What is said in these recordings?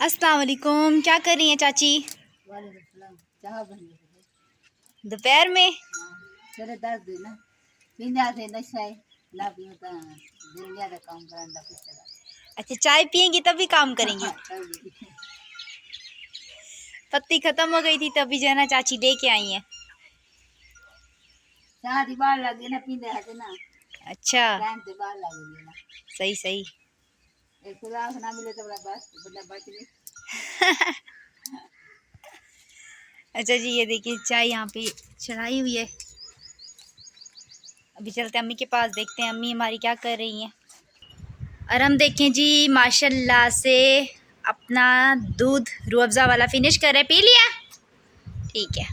अस्सलाम वालेकुम। क्या कर रही हैं चाची? दोपहर में अच्छा, चाय पियेंगी तभी काम करेंगी। पत्ती खत्म हो गई थी तभी जो है ना चाची लेके आई हैं। अच्छा, सही सही। अच्छा जी, ये देखिए चाय यहाँ पे चढ़ाई हुई है। अभी चलते अम्मी के पास, देखते हैं अम्मी हमारी क्या कर रही हैं। और हम देखें जी, माशाल्लाह से अपना दूध रूह अफ़ज़ा वाला फिनिश कर रहे। पी लिया? ठीक है।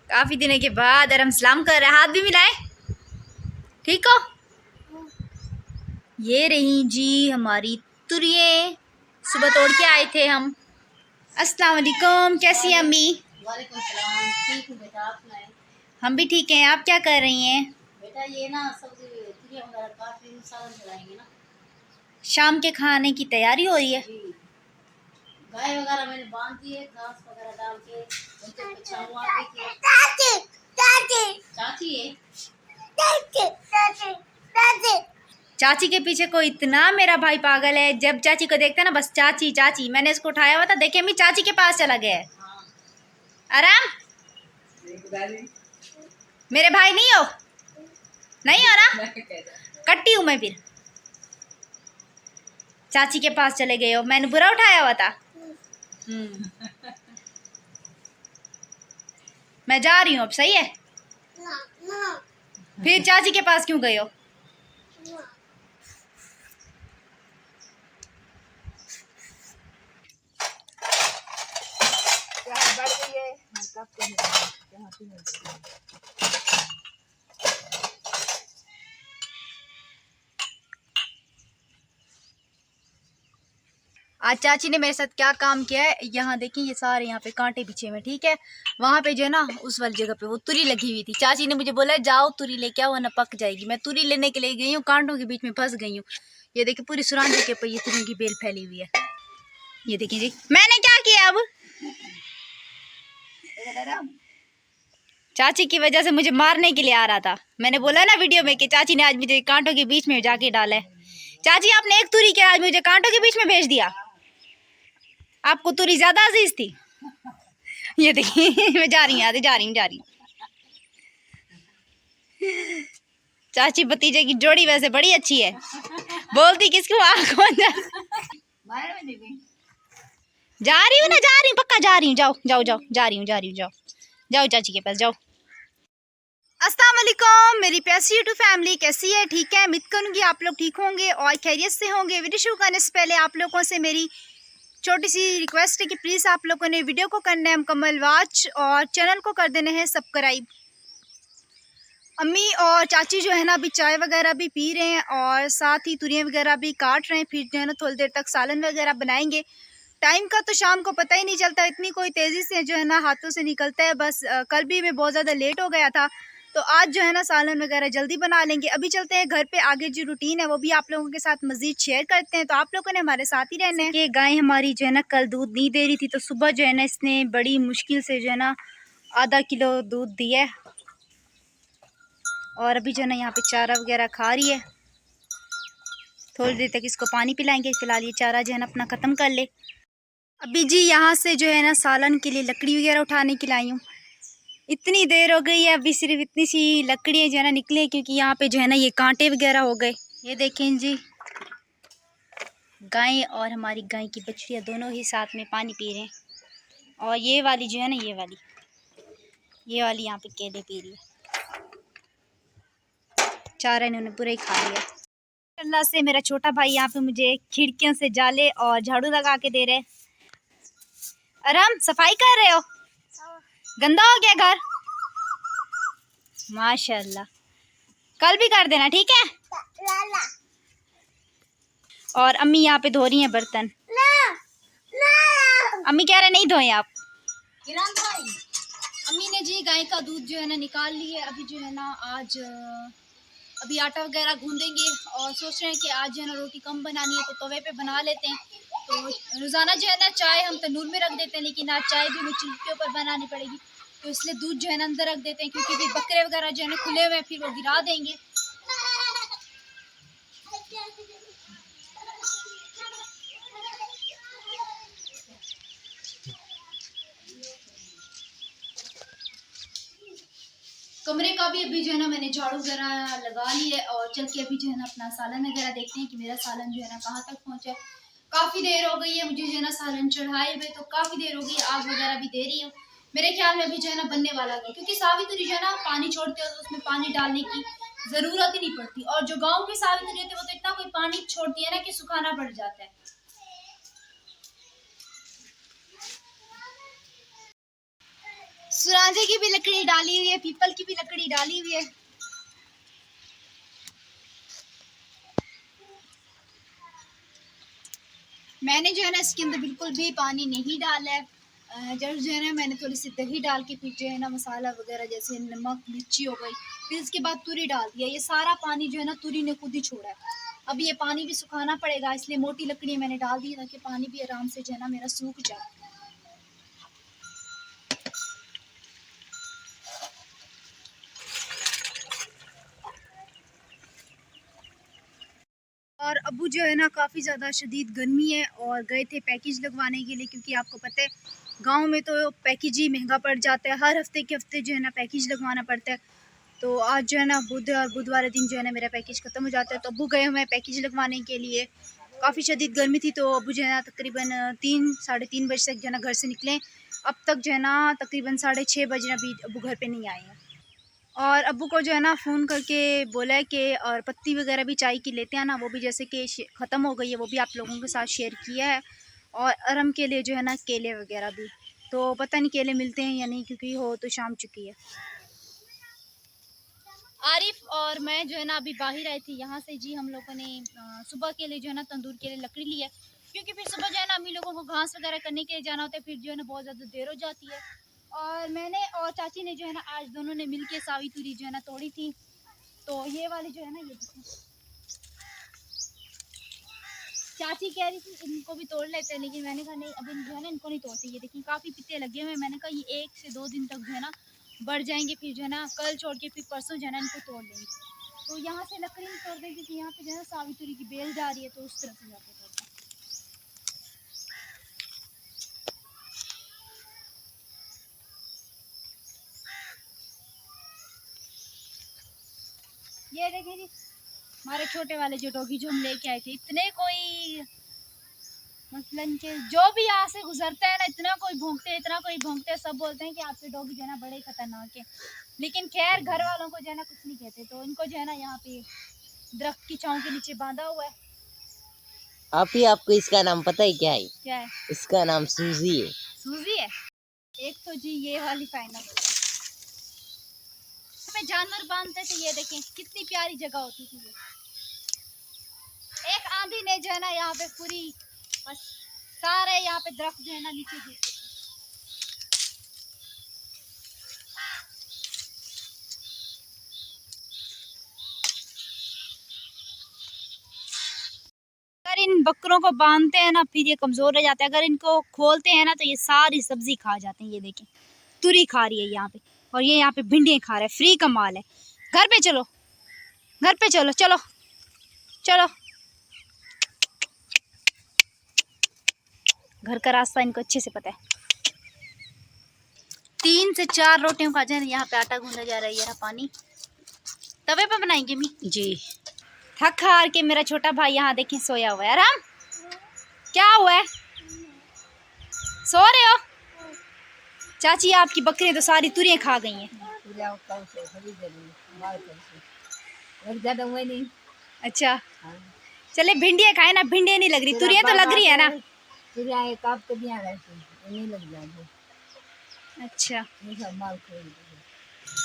काफ़ी दिनों के बाद और हम सलाम कर रहे हैं। हाथ भी मिलाए। ठीक हो? ये रही जी हमारी तुरिये, सुबह तोड़ के आए थे हम। अस्सलाम वालेकुम, कैसी हैं अम्मी? वालेकुम सलाम। ठीक हूँ बेटा, आप सुनाएं? हम भी ठीक हैं। आप क्या कर रही हैं? बेटा ये ना सब्जी तुरिया वगैरह काट रही हूँ, सालन चलाएंगे ना। शाम के खाने की तैयारी हो रही है। जी, गाय वगैरह मैंने बांध दी है, घास वगैरह डाल के उनके बच्चा हुआ। देखिए चाची है। चाची के पीछे कोई इतना मेरा भाई पागल है, जब चाची को देखता है ना बस चाची चाची। मैंने इसको उठाया हुआ था, देखिए अम्मी चाची के पास चला गया है। हाँ। आराम। मेरे भाई नहीं हो? नहीं हो ना? कट्टी हूँ मैं फिर। चाची के पास चले गए हो, मैंने बुरा उठाया हुआ था। मैं जा रही हूँ अब, सही है? फिर चाची के पास क्यों गए हो? आज चाची ने मेरे साथ क्या काम किया है, यहाँ देखिए ये सारे यहाँ पे कांटे पीछे में, ठीक है। वहाँ पे जो है ना उस वाली जगह पे वो तुरी लगी हुई थी। चाची ने मुझे बोला जाओ तुरी लेके आओ वरना पक जाएगी। मैं तुरी लेने के लिए गई हूँ, कांटों के बीच में फंस गई हूँ। ये देखिए पूरी सुरांझी के ऊपर ये तुरियों की बेल फैली हुई है। ये देखिए जी, मैंने क्या किया अब? चाची की वजह से मुझे मारने के लिए आ रहा था। मैंने बोला ना वीडियो में कि चाची ने आज मुझे कांटों के बीच में जाके डाला है। चाची आपने एक तुरी के आज मुझे कांटों के बीच में भेज दिया। आपको तुरी ज्यादा अजीज थी। ये देखिए मैं जा रही हूँ, जा रही हूँ। चाची भतीजे की जोड़ी वैसे बड़ी अच्छी है। बोलती किसको आँख बंद जा रही हूँ ना, जा रही हूँ, पक्का जा रही हूँ। जाओ जाओ जाओ, जा रही हूँ जाओ जाओ चाची के पास जाओ। अस्सलाम वालेकुम मेरी प्यासी यूट्यूब फैमिली, कैसी है? ठीक है, उम्मीद करूँगी आप लोग ठीक होंगे और खैरियत से होंगे। वीडियो शुरू करने से पहले आप लोगों से मेरी छोटी सी रिक्वेस्ट है कि प्लीज़ आप लोगों ने वीडियो को करना है मुकम्मल वॉच और चैनल को कर देना है सब्सक्राइब। अम्मी और चाची जो है ना अभी चाय वगैरह भी पी रहे हैं और साथ ही तुरियाँ वगैरह भी काट रहे हैं। फिर जो है ना थोड़ी देर तक सालन वगैरह बनाएंगे। टाइम का तो शाम को पता ही नहीं चलता, इतनी कोई तेज़ी से जो है ना हाथों से निकलता है। बस कल भी मैं बहुत ज़्यादा लेट हो गया था, तो आज जो है ना सालन वगैरह जल्दी बना लेंगे। अभी चलते हैं घर पे, आगे जो रूटीन है वो भी आप लोगों के साथ मज़ीद शेयर करते हैं। तो आप लोगों ने हमारे साथ ही रहना है। ये गाय हमारी जो है ना कल दूध नहीं दे रही थी, तो सुबह जो है ना इसने बड़ी मुश्किल से जो है ना आधा किलो दूध दिया है। और अभी जो है ना यहाँ पे चारा वगैरह खा रही है। थोड़ी देर तक इसको पानी पिलाएंगे। फिलहाल ये चारा जो है ना अपना ख़त्म कर ले। अभी जी यहाँ से जो है ना सालन के लिए लकड़ी वगैरह उठाने के लाई हूँ। इतनी देर हो गई है, अभी सिर्फ इतनी सी लकड़ियाँ जो है ना निकली, क्योंकि यहाँ पे जो है ना ये कांटे वगैरह हो गए। ये देखें जी, गाय और हमारी गाय की बछड़ियाँ दोनों ही साथ में पानी पी रहे हैं। और ये वाली जो है ना ये वाली यहाँ पे केले पी रही है। चारा इन्होंने पूरा ही खा लिया। अल्लाह से मेरा छोटा भाई यहाँ पे मुझे खिड़कियों से जाले और झाड़ू लगा के दे रहे। आराम सफाई कर रहे हो? गंदा हो गया घर? माशाल्लाह, कल भी कर देना, ठीक है? और अम्मी यहाँ पे धो रही हैं बर्तन। अम्मी कह रहे नहीं धोए आप। अम्मी ने जी गाय का दूध जो है ना निकाल लिया है। अभी जो है ना आज अभी आटा वगैरह गूंदेंगे और सोच रहे हैं कि आज जो है ना रोटी कम बनानी है तो तवे पे बना लेते हैं। तो रोज़ाना जो है ना चाय हम तंदूर में रख देते हैं, लेकिन आज चाय भी हमें चूल्हे के ऊपर बनानी पड़ेगी, तो इसलिए दूध जो है ना अंदर रख देते हैं, क्योंकि फिर बकरे वगैरह जो है ना खुले हुए हैं, फिर वो गिरा देंगे। कमरे का भी अभी जो है ना मैंने झाड़ू वगैरह लगा ली है, और चल के अभी जो है ना अपना सालन वगैरह देखते हैं कि मेरा सालन जो है ना कहाँ तक पहुँचा है। काफ़ी देर हो गई है मुझे जो है ना सालन चढ़ाए हुए, तो काफ़ी देर हो गई, आग वगैरह भी दे रही हूँ। मेरे ख्याल में अभी जो है ना बनने वाला है, क्योंकि सावित्री जो है ना पानी छोड़ते हो तो उसमें पानी डालने की ज़रूरत ही नहीं पड़ती, और जो गाँव की सावित्री होती है वो तो इतना कोई पानी छोड़ती है ना कि सुखाना पड़ जाता है। सुरांझे की भी लकड़ी डाली हुई है, पीपल की भी लकड़ी डाली हुई है। मैंने जो है ना इसके अंदर बिल्कुल भी पानी नहीं डाला है। जब जो है ना मैंने थोड़ी सी दही डाल के फिर जो है ना मसाला वगैरह जैसे नमक मिर्ची हो गई, फिर इसके बाद तुरी डाल दिया। ये सारा पानी जो है ना तुरी ने खुद ही छोड़ा है। अब ये पानी भी सुखाना पड़ेगा, इसलिए मोटी लकड़ी मैंने डाल दी ताकि पानी भी आराम से जो है ना मेरा सूख जाए। और अबू जो है ना काफ़ी ज़्यादा शदीद गर्मी है, और गए थे पैकेज लगवाने के लिए, क्योंकि आपको पता है गांव में तो पैकेज ही महंगा पड़ जाता है, हर हफ्ते के हफ्ते जो है ना पैकेज लगवाना पड़ता है। तो आज जो है ना बुध और बुधवार दिन जो है ना मेरा पैकेज ख़त्म हो जाता है, तो अबू गए हुए हैं पैकेज लगवाने के लिए। काफ़ी शदीद गर्मी थी, तो अबू जो है ना तकरीबन 3 साढ़े 3 बजे तक जो है ना घर से निकले। अब तक जो है ना तकरीबन 6:30 बजे अभी अबू घर पे नहीं आए हैं। और अब्बू को जो है ना फ़ोन करके बोला है कि और पत्ती वगैरह भी चाय की लेते हैं ना, वो भी जैसे कि ख़त्म हो गई है, वो भी आप लोगों के साथ शेयर किया है। और अरम के लिए जो है ना केले वगैरह भी, तो पता नहीं केले मिलते हैं या नहीं, क्योंकि हो तो शाम चुकी है। आरिफ और मैं जो है ना अभी बाहर आए थे यहाँ से जी। हम लोगों ने सुबह के लिए जो है ना तंदूर के लिए लकड़ी ली है, क्योंकि फिर सुबह जो है ना अम्मी लोगों को घास वगैरह करने के लिए जाना होता है, फिर जो है ना बहुत ज़्यादा देर हो जाती है। और मैंने और चाची ने जो है ना आज दोनों ने मिल के सावित्री जो है ना तोड़ी थी। तो ये वाली जो है ना, ये देखिए चाची कह रही थी इनको भी तोड़ लेते हैं, लेकिन मैंने कहा नहीं, अभी जो है ना इनको नहीं तोड़ते। ये देखिए काफ़ी पत्ते लगे हुए हैं, मैंने कहा ये 1 से 2 दिन तक जो है ना बढ़ जाएंगे, फिर जो है ना कल छोड़ के फिर परसों जो है ना इनको तोड़ लेंगे। तो यहाँ से लकड़ी नहीं तोड़ देंगे, क्योंकि यहाँ पे जो है ना सावित्री की बेल जा रही है, तो उस तरफ से जाके तोड़ते हैं। ये देखें जी हमारे छोटे वाले जो डॉगी जो हम लेके आए थे, इतने कोई मसलन के जो भी यहाँ से गुजरते हैं ना इतना कोई भौंकते हैं, इतना कोई भौंकते हैं, सब बोलते हैं कि आपके डॉगी जो है ना बड़े खतरनाक है। लेकिन खैर घर वालों को जो है ना कुछ नहीं कहते, तो इनको जो है ना यहाँ पे दरख्त की छांव के नीचे बांधा हुआ है। आप ही, आपको इसका नाम पता है क्या है? क्या है? इसका नाम सूजी है। सूजी है। एक तो जी ये वाली फाइनल पे जानवर बांधते थे, ये देखें कितनी प्यारी जगह होती थी ये। एक आंधी ने जो है ना यहाँ पे पूरी बस सारे यहाँ पे दरख्त जो है ना नीचे गिर गए। अगर इन बकरों को बांधते हैं ना फिर ये कमज़ोर रह जाते हैं, अगर इनको खोलते हैं ना तो ये सारी सब्जी खा जाते हैं। ये देखें तुरी खा रही है यहाँ पे, और ये यहाँ पे भिंडियाँ खा रहा है, फ्री का माल है। घर पे चलो, घर पे चलो, चलो चलो। घर का रास्ता इनको अच्छे से पता है। 3 से 4 रोटियों का जो है यहाँ पे आटा गूंदा जा रहा है। ये रहा पानी, तवे पे बनाएंगे मी जी। थक हार के मेरा छोटा भाई यहाँ देखें सोया हुआ है। आराम क्या हुआ है, सो रहे हो? चाची आपकी बकरियां तो सारी तुरियां खा गई हैं। अच्छा चले भिंडियाँ खाए ना, भिंडियाँ नहीं लग रही, तुरियां तो लग रही है ना। अच्छा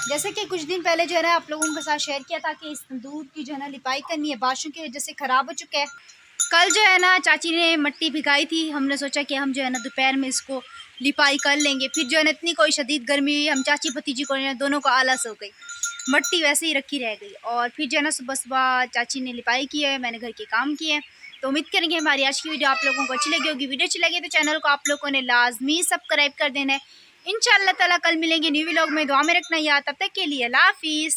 जैसे कि कुछ दिन पहले जो है ना आप लोगों के साथ शेयर किया था कि इस तंदूर की जो है ना लिपाई करनी है, बारिशों की वजह से ख़राब हो चुका है। कल जो है ना चाची ने मिट्टी भिगाई थी, हमने सोचा कि हम जो है ना दोपहर में इसको लिपाई कर लेंगे। फिर जो है ना इतनी कोई शदीद गर्मी हुई, हम चाची भतीजी को दोनों को आलस हो गई, मिट्टी वैसे ही रखी रह गई। और फिर जो है ना सुबह सुबह चाची ने लिपाई की है, मैंने घर के काम किए। तो उम्मीद करेंगे हमारी आज की वीडियो आप लोगों को अच्छी लगी होगी। वीडियो अच्छी लगी तो चैनल को आप लोगों ने लाजमी सब्सक्राइब कर देना है। इंशाअल्लाह ताला कल मिलेंगे न्यू व्लॉग में। दुआ में रखना याद। तब तक के लिए अल्लाह हाफिज़।